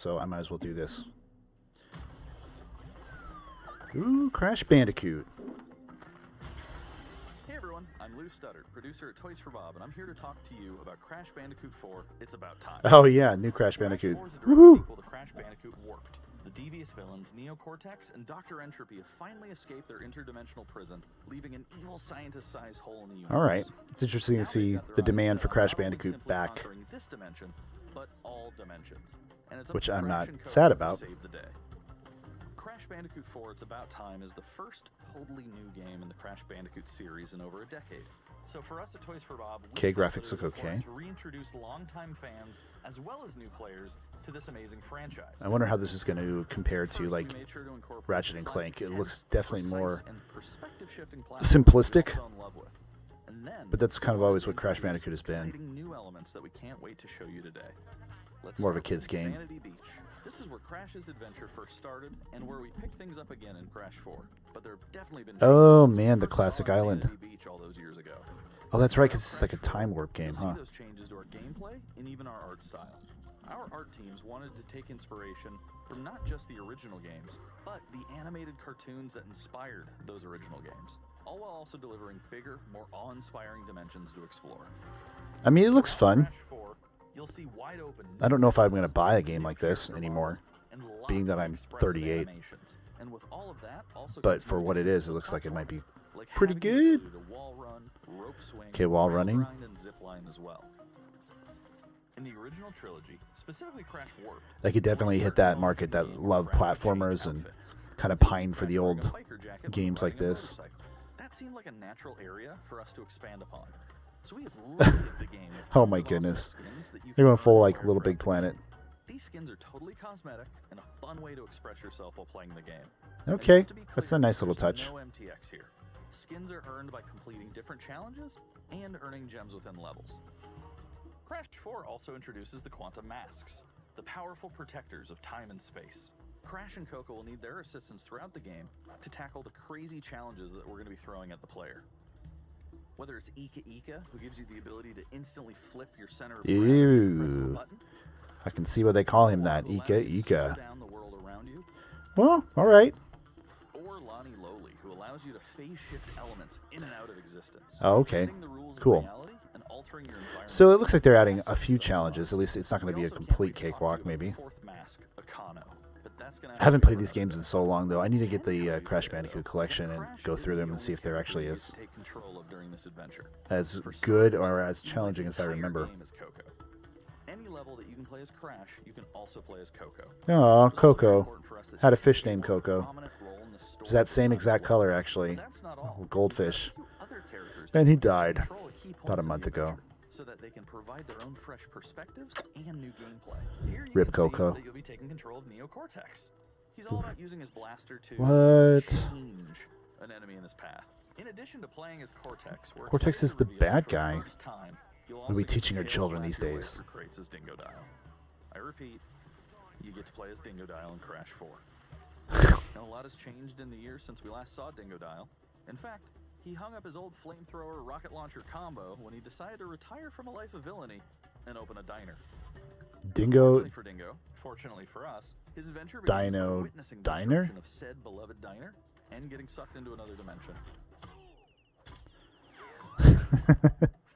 so I might as well do this. Ooh, Crash Bandicoot. Hey everyone, I'm Lou Studdard, producer at Toys for Bob, and I'm here to talk to you about Crash Bandicoot 4, It's About Time. Oh yeah, new Crash Bandicoot. Crash 4 is a direct sequel to Crash Bandicoot Warped. The devious villains Neo Cortex and Dr. Entropy have finally escaped their interdimensional prison, leaving an evil scientist-sized hole in the universe. Alright, it's interesting to see the demand for Crash Bandicoot back, This dimension, but all dimensions. And it's which I'm not sad about. Save the day. Crash Bandicoot 4 It's About Time is the first totally new game in the Crash Bandicoot series in over a decade. So for us at Toys for Bob, okay, graphics look okay. To reintroduce longtime fans as well as new players to this amazing franchise. I wonder how this is going to compare to like Ratchet and Clank. It looks definitely more simplistic, but that's kind of always what Crash Bandicoot has been. New elements that we can't wait to show you today. More of a kid's game. This is where Crash's adventure first started, and where we pick things up again in Crash 4. But there have definitely been oh man, the classic island. Beach all those years ago. Oh, that's right, because it's like a time warp game, huh? See those changes to our gameplay and even our art style. Our art teams wanted to take inspiration from not just the original games, but the animated cartoons that inspired those original games, all while also delivering bigger, more awe-inspiring dimensions to explore. I mean, it looks fun. Crash 4, you'll see wide open. I don't know if I'm going to buy a game like this anymore, being that I'm 38. And with all of that, also but for what it is, it looks like it might be pretty good. Okay, wall running. In the original trilogy, specifically Crash Warped, They could definitely hit that market that love platformers and kind of pine for the old games like this. That seemed like a natural area for us to expand upon. So we have loaded the game with Oh my goodness. They're going full like Little Big Planet. These skins are totally cosmetic and a fun way to express yourself while playing the game. Okay, that's a nice little touch. No MTX here. Skins are earned by completing different challenges and earning gems within levels. Crash 4 also introduces the Quantum Masks, the powerful protectors of time and space. Crash and Coco will need their assistance throughout the game to tackle the crazy challenges that we're going to be throwing at the player. Whether it's Ika Ika, who gives you the ability to instantly flip your center of gravity and press a button, I can see why they call him that, Ika Ika. down the world around you, Well, alright. or Lonnie Lowly, who allows you to phase shift elements in and out of existence. Oh, okay. Bending the rules of Cool. reality and altering your environment. So it looks like they're adding a few challenges. At least it's not going to be a complete cakewalk, maybe. Fourth mask, Akano. But that's gonna I haven't played these games in so long, though. I need to get the Crash Bandicoot collection and go through them and see if they're actually as take control of during this adventure. good or as challenging as I remember. Game is Coco. Any level that you can play as Crash, you can also play as Coco. Oh, Coco. Had a fish named Coco. It's that same exact color, actually. Goldfish. And he died about a month ago. So that they can provide their own fresh perspectives and new gameplay. Here you Rip can Coco. see that you'll be taking control of Neo Cortex. He's all about using his blaster to What? change an enemy in his path. In addition to playing as Cortex, Cortex is the bad guy. What are we teaching our children these days? As Dingo Dial. I repeat, you get to play as Dingo Dial in Crash 4. Now, a lot has changed in the years since we last saw Dingo Dial. In fact, he hung up his old flamethrower rocket launcher combo when he decided to retire from a life of villainy and open a diner. Dingo. Fortunately for Dingo, fortunately for us, his adventure begins by Dino witnessing the Diner? destruction of said beloved diner and getting sucked into another dimension.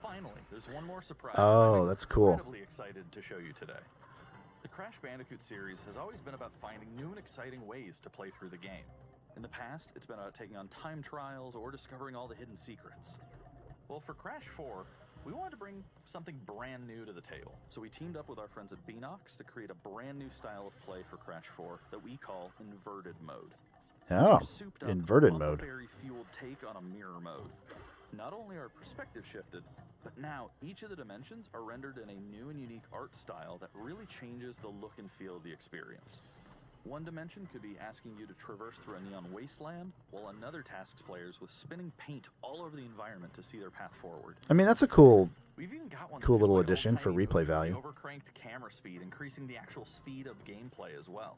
Finally, there's one more surprise. Oh, I'm that's cool. incredibly excited to show you today. The Crash Bandicoot series has always been about finding new and exciting ways to play through the game. In the past, it's been about taking on time trials or discovering all the hidden secrets. Well, for Crash 4, we wanted to bring something brand new to the table. So we teamed up with our friends at Beanox to create a brand new style of play for Crash 4 that we call Inverted Mode. Oh, It's our souped-up, inverted mode. Berry-fueled take on a mirror mode. Not only are perspectives shifted, but now each of the dimensions are rendered in a new and unique art style that really changes the look and feel of the experience. One dimension could be asking you to traverse through a neon wasteland, while another tasks players with spinning paint all over the environment to see their path forward. I mean, that's a cool We've even got one that Cool feels little like an addition for old-timey replay movie, value. Overcranked camera speed, increasing the actual speed of gameplay as well.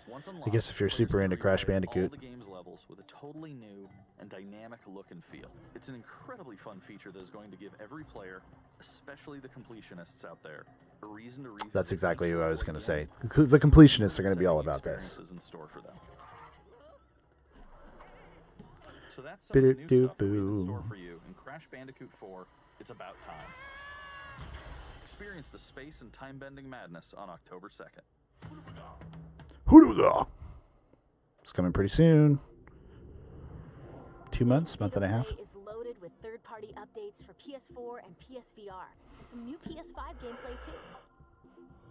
Once I unlocked, guess if you're players super can into Crash recreate all Bandicoot. the game's levels with a totally new and dynamic look and feel. It's an incredibly fun feature that is going to give every player, especially the completionists out there, a reason to revisit. That's exactly each what I was level going to say. again. The completionists are going to be all about this. Experiences in store for them. So that's some of the new stuff that we have in store for you in Crash Bandicoot 4, It's About Time. Experience the space and time-bending madness on October 2nd. It's coming pretty soon. 2 months, month and a half. Is loaded with third-party updates for PS4 and PSVR, and some new PS5 gameplay too.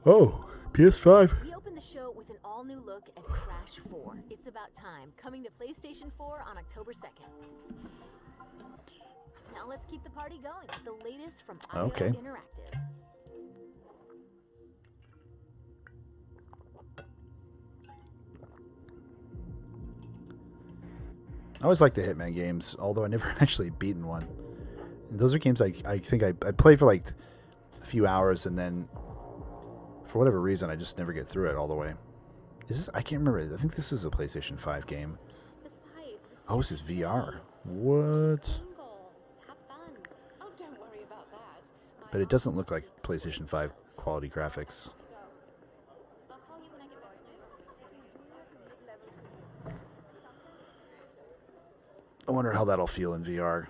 Oh, PS5. We opened the show with an all-new look at Crash 4. It's About Time, coming to PlayStation 4 on October 2nd. Now let's keep the party going with the latest from IO Interactive. I always like the Hitman games, although I never actually beaten one. And those are games I think I play for like a few hours, and then for whatever reason I just never get through it all the way. Is this, I can't remember. I think this is a PlayStation 5 game. Besides, Oh, this is VR. What? have fun. Oh, don't worry about that. But it doesn't look like PlayStation 5 quality graphics. I'll call you when I get back to I wonder how that'll feel in VR.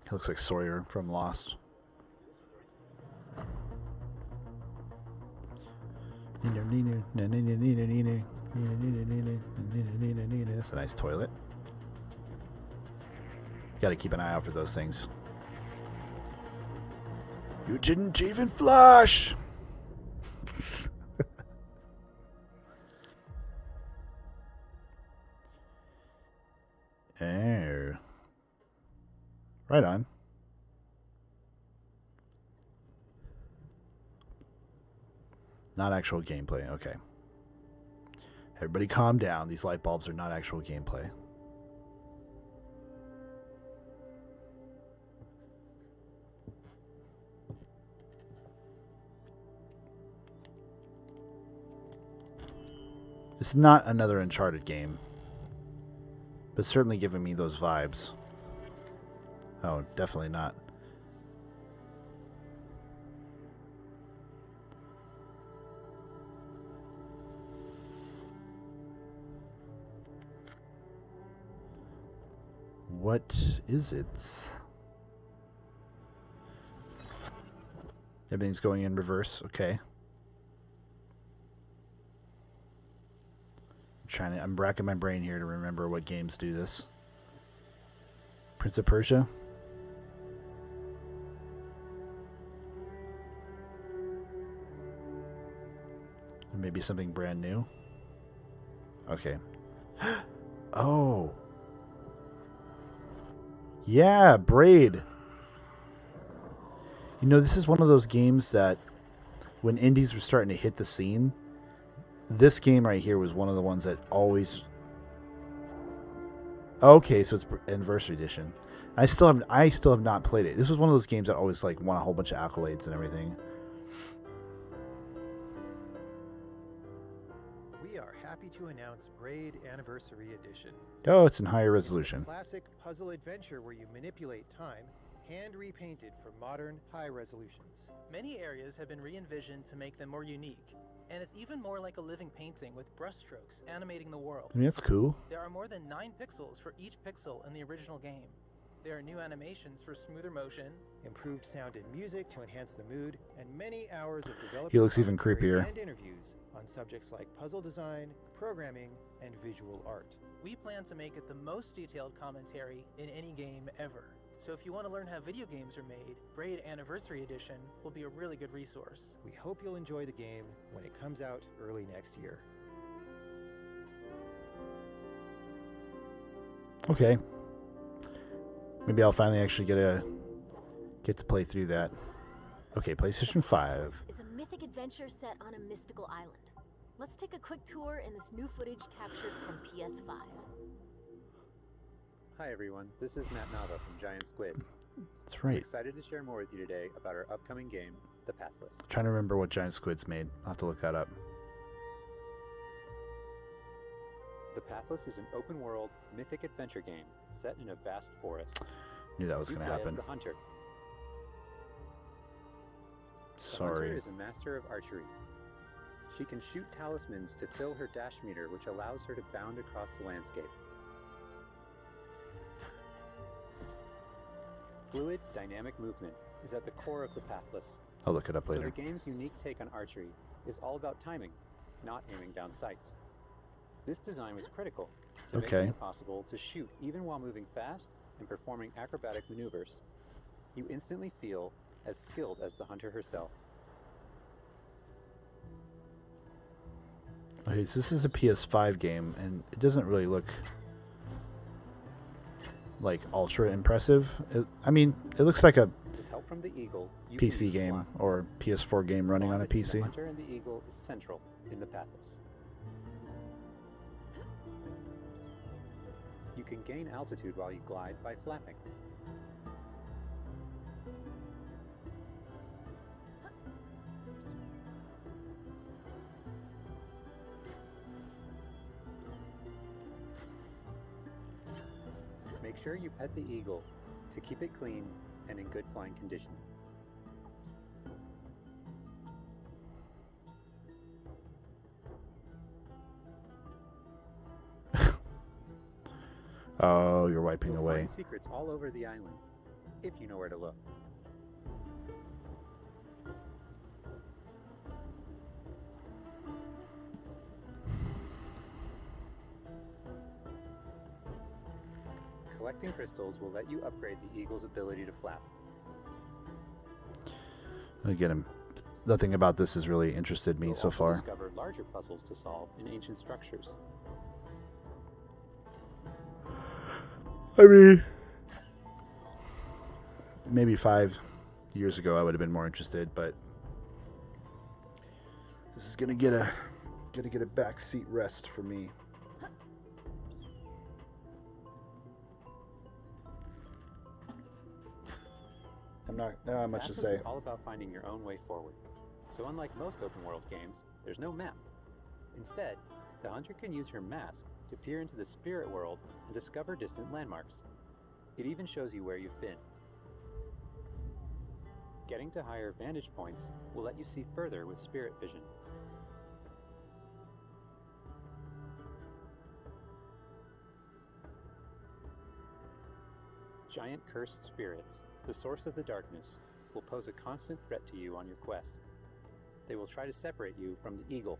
It looks like Sawyer from Lost. That's a nice toilet. Got to keep an eye out for those things. You didn't even flush! Oh. Right on. Not actual gameplay. Okay. Everybody calm down. These light bulbs are not actual gameplay. This is not another Uncharted game, but certainly giving me those vibes. Oh, definitely not. What is it? Everything's going in reverse. Okay. I'm racking my brain here to remember what games do this. Prince of Persia. Or maybe something brand new. Okay. Oh. Yeah, Braid. You know, this is one of those games that when indies were starting to hit the scene, this game right here was one of the ones that always... Okay, so it's Anniversary Edition. I still have not played it. This was one of those games that always like won a whole bunch of accolades and everything. We are happy to announce Braid Anniversary Edition. Oh, it's in higher resolution. It's a classic puzzle adventure where you manipulate time, hand repainted for modern high resolutions. Many areas have been re-envisioned to make them more unique, and it's even more like a living painting with brushstrokes animating the world. I mean, that's cool. There are more than 9 pixels for each pixel in the original game. There are new animations for smoother motion, improved sound and music to enhance the mood, and many hours of development. He looks even commentary creepier. And interviews on subjects like puzzle design, programming, and visual art. We plan to make it the most detailed commentary in any game ever. So if you want to learn how video games are made, Braid Anniversary Edition will be a really good resource. We hope you'll enjoy the game when it comes out early next year. Okay. Maybe I'll finally actually get to play through that. Okay, PlayStation 5. Is a mythic adventure set on a mystical island. Let's take a quick tour in this new footage captured from PS5. Hi everyone, this is Matt Nava from Giant Squid. That's I'm right. excited to share more with you today about our upcoming game, The Pathless. Trying to remember what Giant Squid's made. I'll have to look that up. The Pathless is an open-world, mythic adventure game set in a vast forest. Knew that was You going to play as happen. the Hunter. The Sorry. Hunter is a master of archery. She can shoot talismans to fill her dash meter, which allows her to bound across the landscape. Fluid, dynamic movement is at the core of the Pathless. I'll look it up So later. the game's unique take on archery is all about timing, not aiming down sights. This design was critical to making it possible to shoot even while moving fast and performing acrobatic maneuvers. You instantly feel as skilled as the hunter herself. Okay, so this is a PS5 game, and it doesn't really look like ultra impressive. It looks like a With help from the Eagle, you can PC use the game fly. or PS4 game running on a Bond between PC. The hunter and the Eagle is central in the Pathless. You can gain altitude while you glide by flapping. Make sure you pet the Eagle to keep it clean and in good flying condition. Oh, you're wiping You'll away. find secrets all over the island, if you know where to look. Collecting crystals will let you upgrade the Eagle's ability to flap. Again, nothing about this has really interested me You'll so also far. discover larger puzzles to solve in ancient structures. I mean, maybe 5 years ago I would have been more interested, but this is gonna get a backseat rest for me. I don't have much to Pathless say. is all about finding your own way forward. So unlike most open world games, there's no map. Instead, the hunter can use her mask to peer into the spirit world and discover distant landmarks. It even shows you where you've been. Getting to higher vantage points will let you see further with spirit vision. Giant cursed spirits, the source of the darkness, will pose a constant threat to you on your quest. They will try to separate you from the Eagle.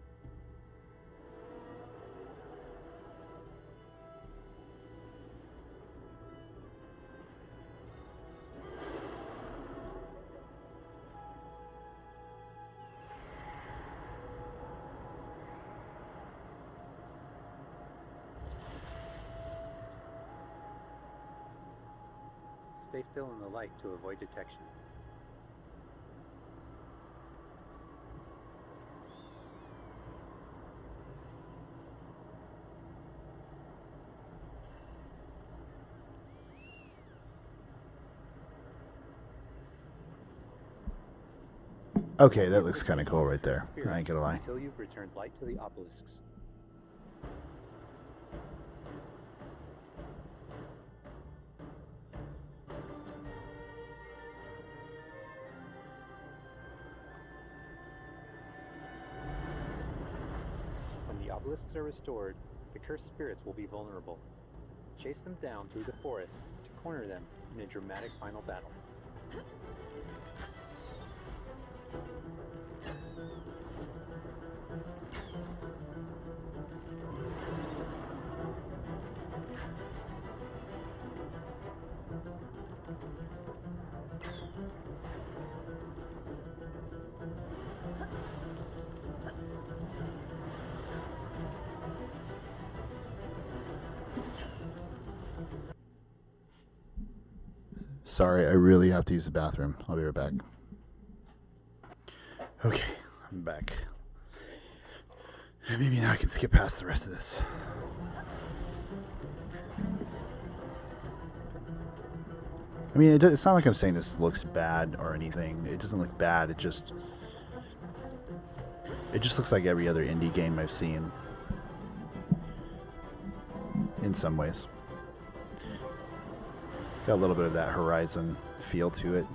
Stay still in the light to avoid detection. Okay, that looks kind of cool right there. I ain't gonna lie. Until you've returned light to the obelisks. When the obelisks are restored, the cursed spirits will be vulnerable. Chase them down through the forest to corner them in a dramatic final battle. Sorry, I really have to use the bathroom. I'll be right back. Okay, I'm back. And maybe now I can skip past the rest of this. I mean, it's not like I'm saying this looks bad or anything. It doesn't look bad. It just looks like every other indie game I've seen. In some ways. Got a little bit of that Horizon feel to it.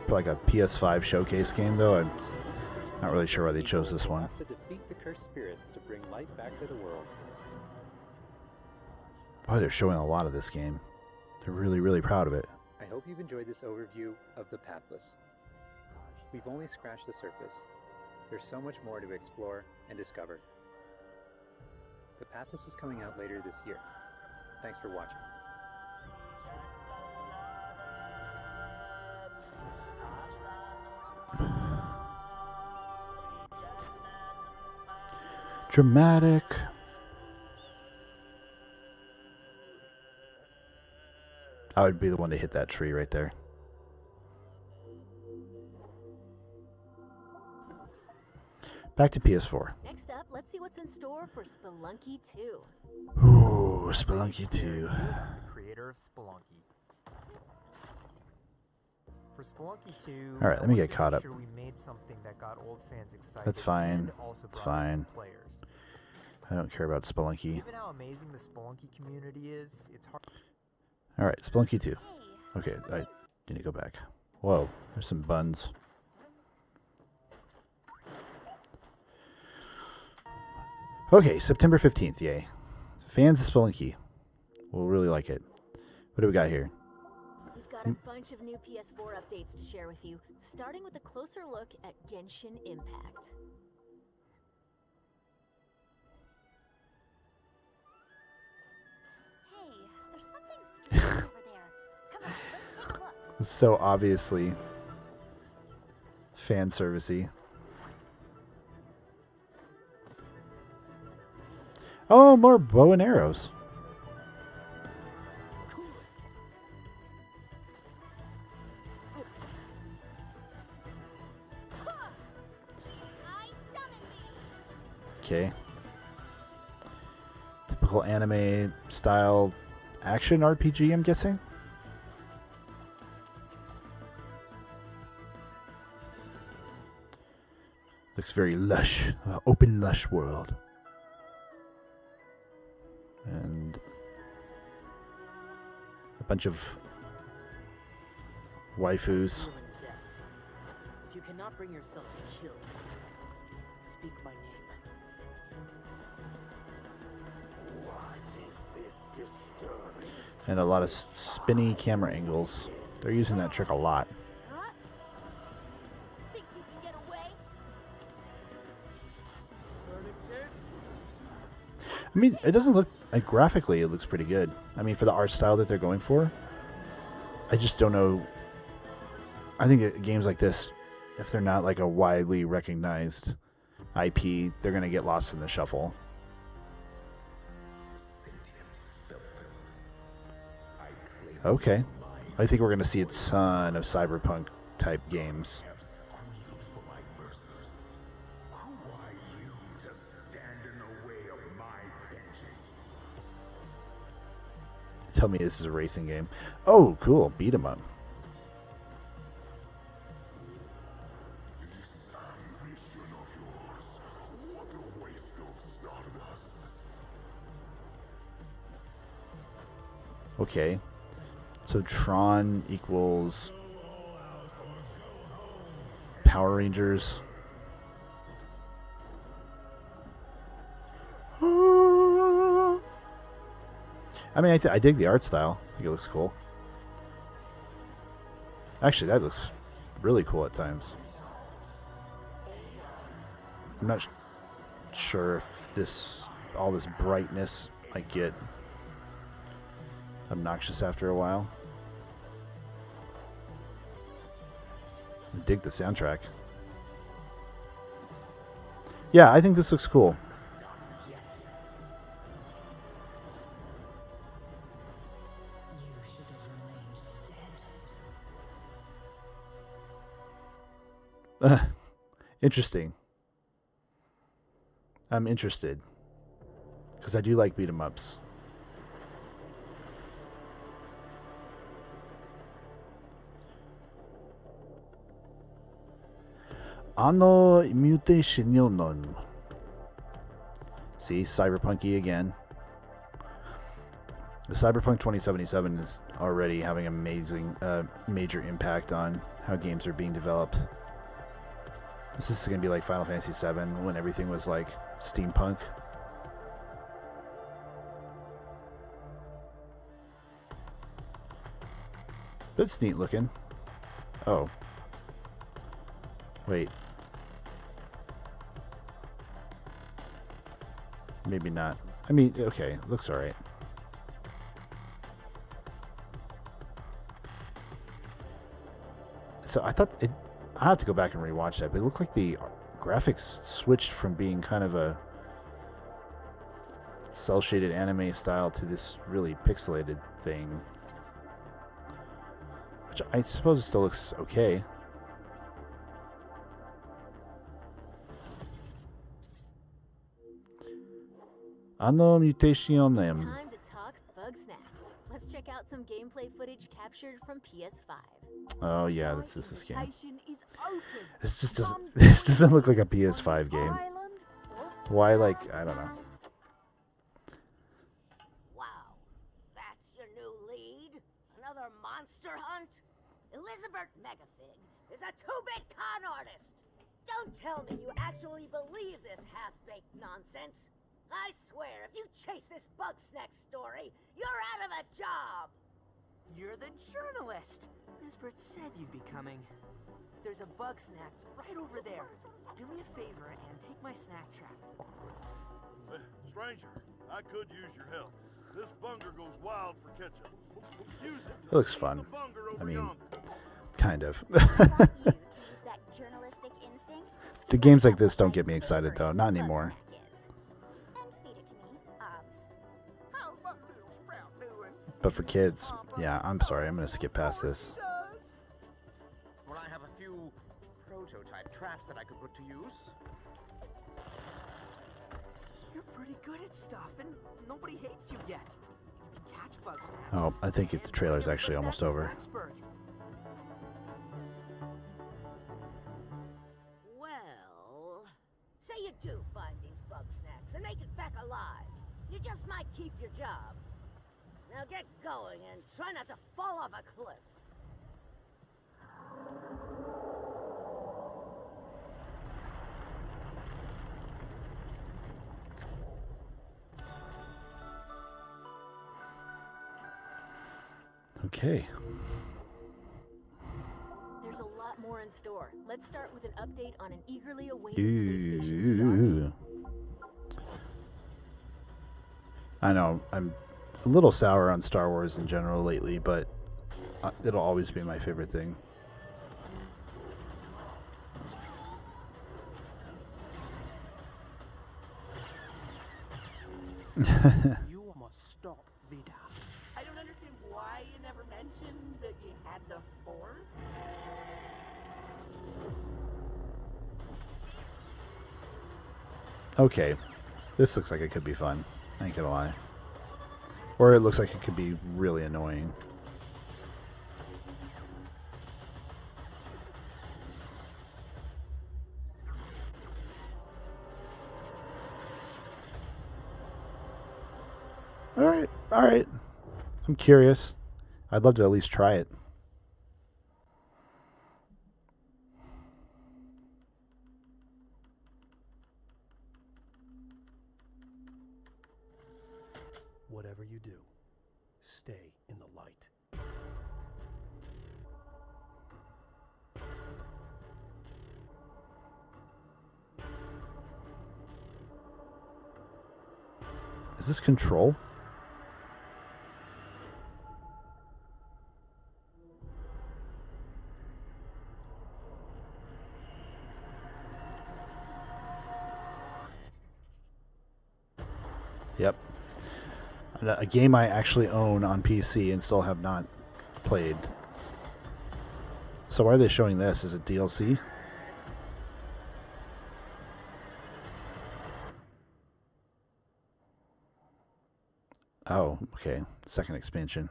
For like a PS5 showcase game, though, I'm not really sure why they chose this one. To defeat the cursed spirits to bring light back to the world. Boy, they're showing a lot of this game. They're really, really proud of it. I hope you've enjoyed this overview of the Pathless. We've only scratched the surface. There's so much more to explore and discover. The Pathless is coming out later this year. Thanks for watching. Dramatic. I would be the one to hit that tree right there. Back to PS4. Next up, let's see what's in store for Spelunky 2. Ooh, Spelunky 2. The creator of Spelunky. For Spelunky 2, All right, let me get caught up. Sure we made something that got old fans excited. That's fine. And also It's brought in fine. Players. I don't care about Spelunky. Given how amazing the Spelunky community is, it's hard. All right, Spelunky 2. Okay, I need to go back. Whoa, there's some buns. Okay, September 15th, yay. Fans of Spelunky will really like it. What do we got here? We've got a bunch of new PS4 updates to share with you, starting with a closer look at Genshin Impact. Hey, there's something strange over there. Come on, let's take a look. It's so obviously fan servicey. Oh, more bow and arrows. Okay. Typical anime style action RPG, I'm guessing. Looks very lush, open lush world. And a bunch of waifus. If you cannot bring yourself to kill, speak my name. And a lot of spinny camera angles. They're using that trick a lot. Huh? Think you can get away? I mean, it doesn't look like graphically. It looks pretty good. I mean, for the art style that they're going for, I just don't know. I think that games like this, if they're not like a widely recognized IP, they're gonna get lost in the shuffle. Okay, I think we're gonna see a ton of cyberpunk type games. Tell me this is a racing game. Oh, cool. Beat 'em up. Okay. So Tron equals Power Rangers. I mean, I dig the art style. I think it looks cool. Actually, that looks really cool at times. I'm not sure if all this brightness might get obnoxious after a while. I dig the soundtrack. Yeah, I think this looks cool. Interesting. I'm interested because I do like beat 'em ups. Ano mutation. See, cyberpunky again. The Cyberpunk 2077 is already having amazing, major impact on how games are being developed. This is going to be like Final Fantasy VII when everything was like steampunk. That's neat looking. Oh. Wait. Maybe not. I mean, okay, looks alright. So I thought it. I have to go back and rewatch that, but it looked like the graphics switched from being kind of a cel shaded anime style to this really pixelated thing, which I suppose it still looks okay. Ano mutation It's time to talk bug snacks. Let's check out some gameplay footage captured from PS5. Oh yeah, this is this game. Is open. This just doesn't. This doesn't look like a PS5 game. Why? Like I don't know. Wow, that's your new lead? Another monster hunt? Elizabeth Megafig is a two-bit con artist. Don't tell me you actually believe this half-baked nonsense. I swear, if you chase this bug snack story, you're out of a job. You're the journalist. Lisbeth said you'd be coming. There's a bug snack right over there. Do me a favor and take my snack trap. Stranger, I could use your help. This bunger goes wild for ketchup. Use it. It looks fun. I mean, kind of. I want you to use that journalistic instinct. The games like this don't get me excited though. Not anymore. And feed it to me, obs. How's my little sprout doing? But for kids, yeah, I'm sorry. I'm gonna skip past this. Well, I have a few prototype traps that I could put to use. You're pretty good at stuff, and nobody hates you yet. You can catch bug snacks. Oh, I think the trailer's actually almost over. Well, say you do find these bug snacks and make it back alive. You just might keep your job. Now get going and try not to fall off a cliff. Okay. There's a lot more in store. Let's start with an update on an eagerly awaited PlayStation VR. Ooh. I know I'm a little sour on Star Wars in general lately, but it'll always be my favorite thing. You must stop Vida. I don't understand why you never mentioned that you had the Force. Okay, this looks like it could be fun. I ain't gonna lie. Or it looks like it could be really annoying. Alright. I'm curious. I'd love to at least try it. Whatever you do, stay in the light. Is this Control? Yep. A game I actually own on PC and still have not played. So why are they showing this? Is it DLC? Oh, okay. Second expansion.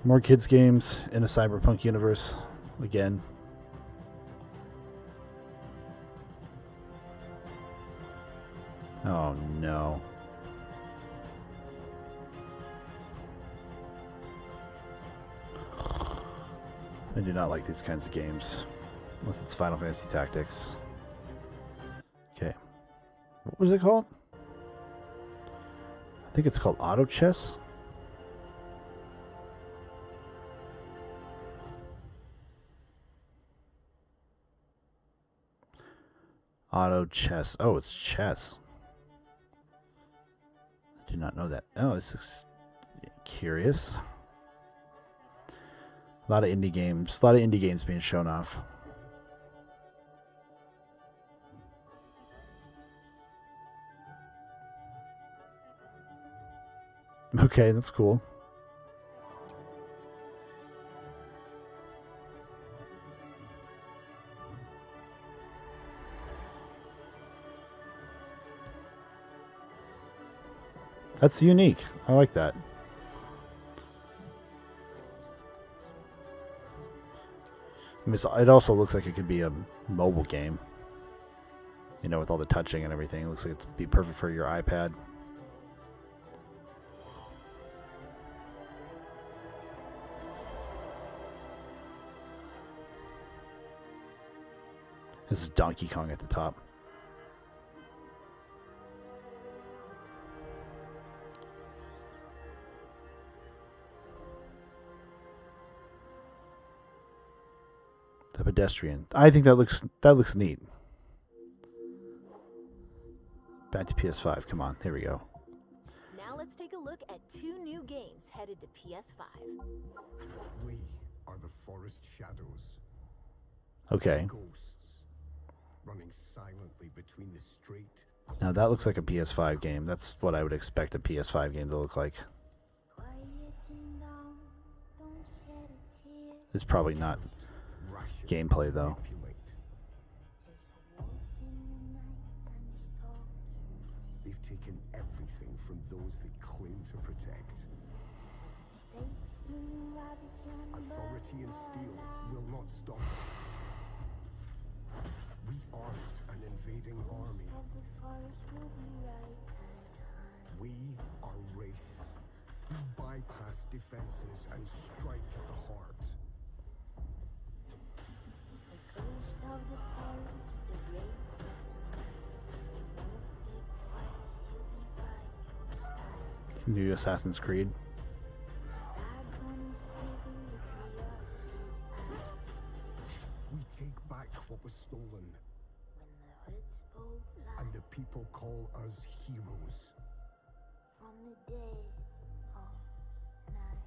More kids games in a cyberpunk universe again. Oh no. I do not like these kinds of games. Unless it's Final Fantasy Tactics. Okay. What was it called? I think it's called Auto Chess. Auto Chess. Oh, it's chess. I did not know that. Oh, this is curious. A lot of indie games. A lot of indie games being shown off. Okay, that's cool. That's unique. I like that. I mean, it also looks like it could be a mobile game. You know, with all the touching and everything. It looks like it'd be perfect for your iPad. This is Donkey Kong at the top. The pedestrian. I think that looks neat. Back to PS5. Come on, here we go. Now let's take a look at 2 new games headed to PS5. We are the forest shadows. Okay. Ghosts running silently between the straight. Now that looks like a PS5 game. That's what I would expect a PS5 game to look like. It's probably not gameplay though. They've taken everything from those they claim to protect. Authority and steel will not stop us. We aren't an invading army. We are wraiths. We bypass defenses and strike at the heart. New Assassin's Creed. We take back what was stolen. And the people call us heroes. From the day of night.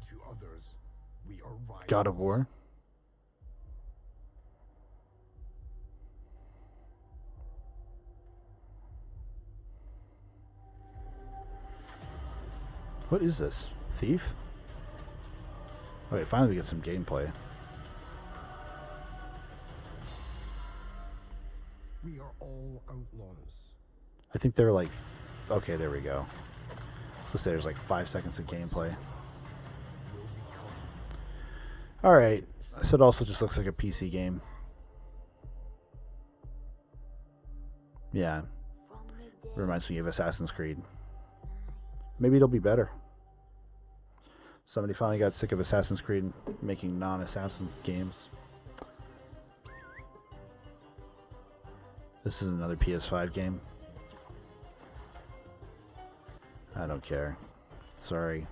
To others, we are rivals. God of War. What is this? Thief? Okay, finally we get some gameplay. We are all outlaws. I think they're like... Okay, there we go. Let's say there's like 5 seconds of gameplay. Alright. So it also just looks like a PC game. Yeah. Reminds me of Assassin's Creed. Maybe it'll be better. Somebody finally got sick of Assassin's Creed making non-Assassin's games. This is another PS5 game. I don't care. Sorry.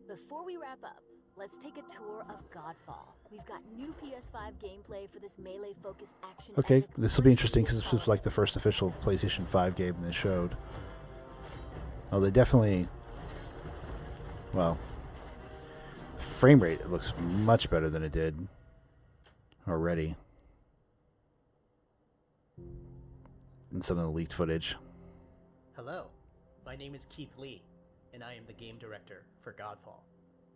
Before we wrap up, let's take a tour of Godfall. We've got new PS5 gameplay for this melee-focused action. Okay, this will be interesting because this was like the first official PlayStation 5 game they showed. Oh, they definitely... Well, frame rate, it looks much better than it did already in some of the leaked footage. Hello, my name is Keith Lee, and I am the game director for Godfall.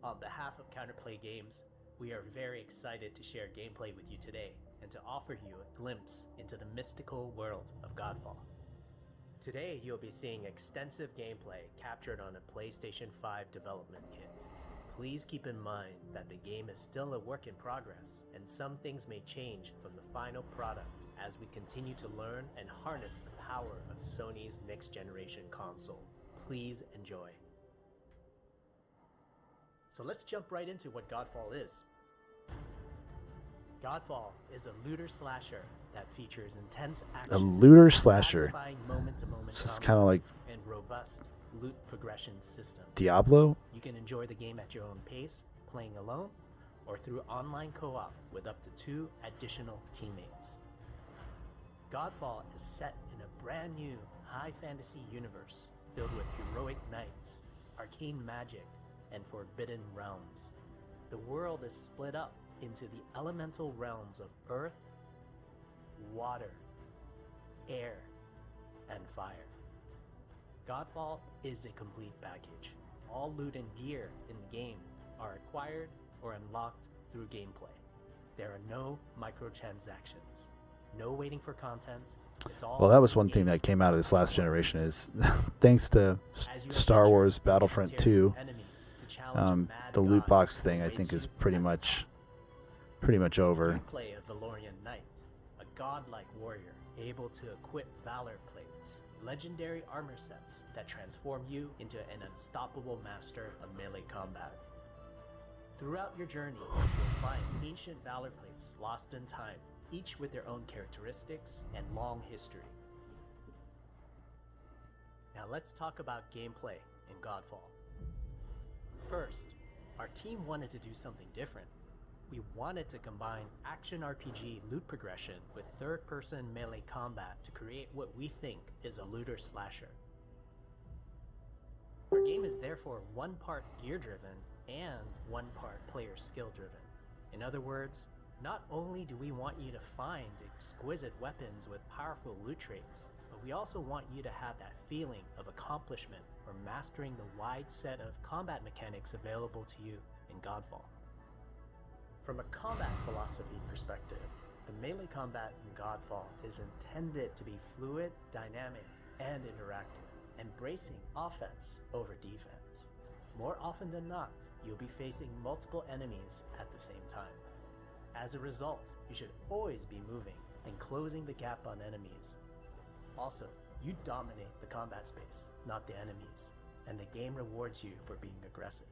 On behalf of Counterplay Games, we are very excited to share gameplay with you today and to offer you a glimpse into the mystical world of Godfall. Today, you'll be seeing extensive gameplay captured on a PlayStation 5 development kit. Please keep in mind that the game is still a work in progress, and some things may change from the final product as we continue to learn and harness the power of Sony's next-generation console. Please enjoy. So let's jump right into what Godfall is. Godfall is a looter slasher that features intense action, A looter slasher. satisfying moment-to-moment It's just combat, kind of like and robust loot progression system. Diablo. You can enjoy the game at your own pace, playing alone, or through online co-op with up to 2 additional teammates. Godfall is set in a brand new high fantasy universe filled with heroic knights, arcane magic, and forbidden realms. The world is split up into the elemental realms of earth, water, air, and fire. Godfall is a complete package. All loot and gear in the game are acquired or unlocked through gameplay. There are no microtransactions, no waiting for content. It's all Well, that was one thing that came out of this last generation is thanks to Star Wars Battlefront 2, the loot box thing I think is pretty much over. You play a Valorian knight, a godlike warrior able to equip valor plates, legendary armor sets that transform you into an unstoppable master of melee combat. Throughout your journey, you'll find ancient valor plates lost in time, each with their own characteristics and long history. Now let's talk about gameplay in Godfall. First, our team wanted to do something different. We wanted to combine action RPG loot progression with third-person melee combat to create what we think is a looter slasher. Our game is therefore one part gear-driven and one part player skill-driven. In other words, not only do we want you to find exquisite weapons with powerful loot traits, but we also want you to have that feeling of accomplishment or mastering the wide set of combat mechanics available to you in Godfall. From a combat philosophy perspective, the melee combat in Godfall is intended to be fluid, dynamic, and interactive, embracing offense over defense. More often than not, you'll be facing multiple enemies at the same time. As a result, you should always be moving and closing the gap on enemies. Also, you dominate the combat space, not the enemies, and the game rewards you for being aggressive.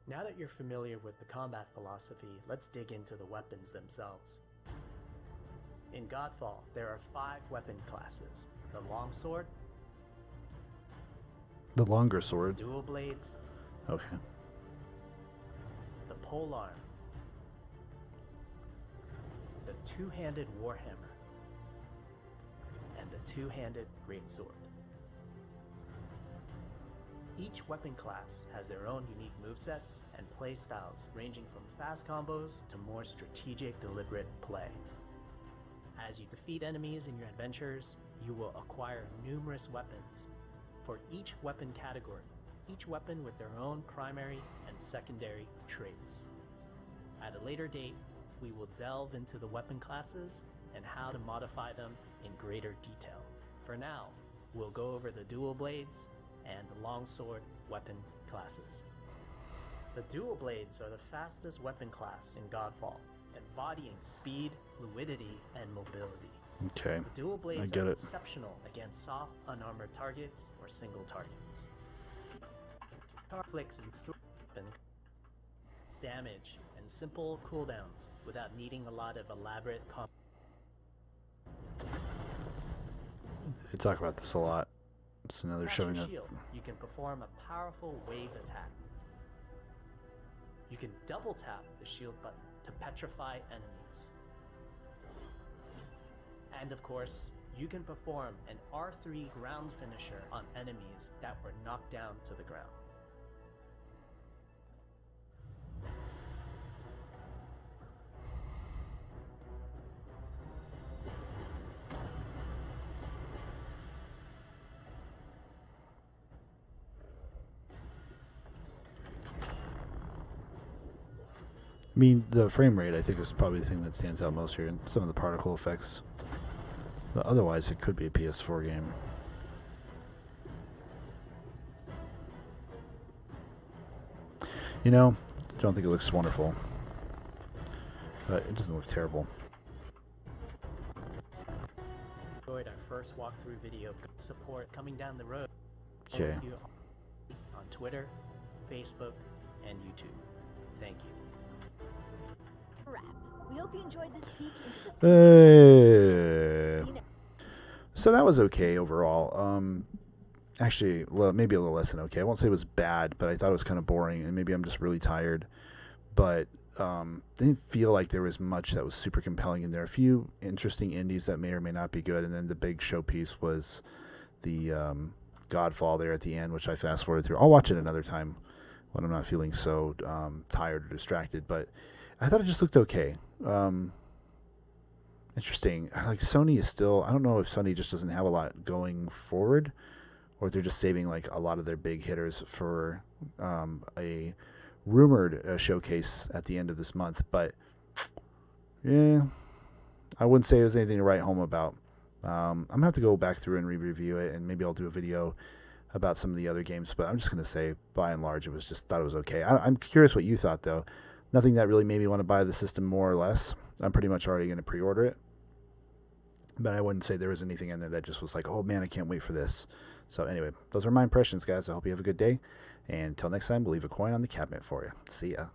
Now that you're familiar with the combat philosophy, let's dig into the weapons themselves. In Godfall, there are 5 weapon classes: the longsword, The longer sword. dual blades, Okay. the polearm, the two-handed warhammer, and the two-handed greatsword. Each weapon class has their own unique movesets and playstyles, ranging from fast combos to more strategic, deliberate play. As you defeat enemies in your adventures, you will acquire numerous weapons. For each weapon category, each weapon with their own primary and secondary traits. At a later date, we will delve into the weapon classes and how to modify them in greater detail. For now, we'll go over the dual blades and the longsword weapon classes. The dual blades are the fastest weapon class in Godfall, embodying speed, fluidity, and mobility. Okay. The dual blades I get are it. exceptional against soft, unarmored targets or single targets. Flicks and damage and simple cooldowns without needing a lot of elaborate They talk about this a lot. It's another Crash showing your up. shield, you can perform a powerful wave attack. You can double tap the shield button to petrify enemies. And of course, you can perform an R3 ground finisher on enemies that were knocked down to the ground. I mean, the frame rate I think is probably the thing that stands out most here, and some of the particle effects. But otherwise, it could be a PS4 game. You know, I don't think it looks wonderful. But it doesn't look terrible. Enjoyed our first walkthrough video of support coming down the road. Okay. On Twitter, Facebook, and YouTube. Thank you. Wrap. We hope you enjoyed this peek into the So that was okay overall. Actually, well, maybe a little less than okay. I won't say it was bad, but I thought it was kind of boring, and maybe I'm just really tired. But I didn't feel like there was much that was super compelling in there. A few interesting indies that may or may not be good, and then the big showpiece was the Godfall there at the end, which I fast forwarded through. I'll watch it another time when I'm not feeling so tired or distracted. But I thought it just looked okay. Interesting. Like Sony is still, I don't know if Sony just doesn't have a lot going forward, or they're just saving like a lot of their big hitters for a rumored showcase at the end of this month. But yeah, I wouldn't say it was anything to write home about. I'm gonna have to go back through and re-review it, and maybe I'll do a video about some of the other games. But I'm just gonna say, by and large, thought it was okay. I'm curious what you thought though. Nothing that really made me want to buy the system more or less. I'm pretty much already gonna pre-order it, but I wouldn't say there was anything in there that just was like, oh man, I can't wait for this. So anyway, those are my impressions, guys. I hope you have a good day. And until next time, we'll leave a coin on the cabinet for you. See ya.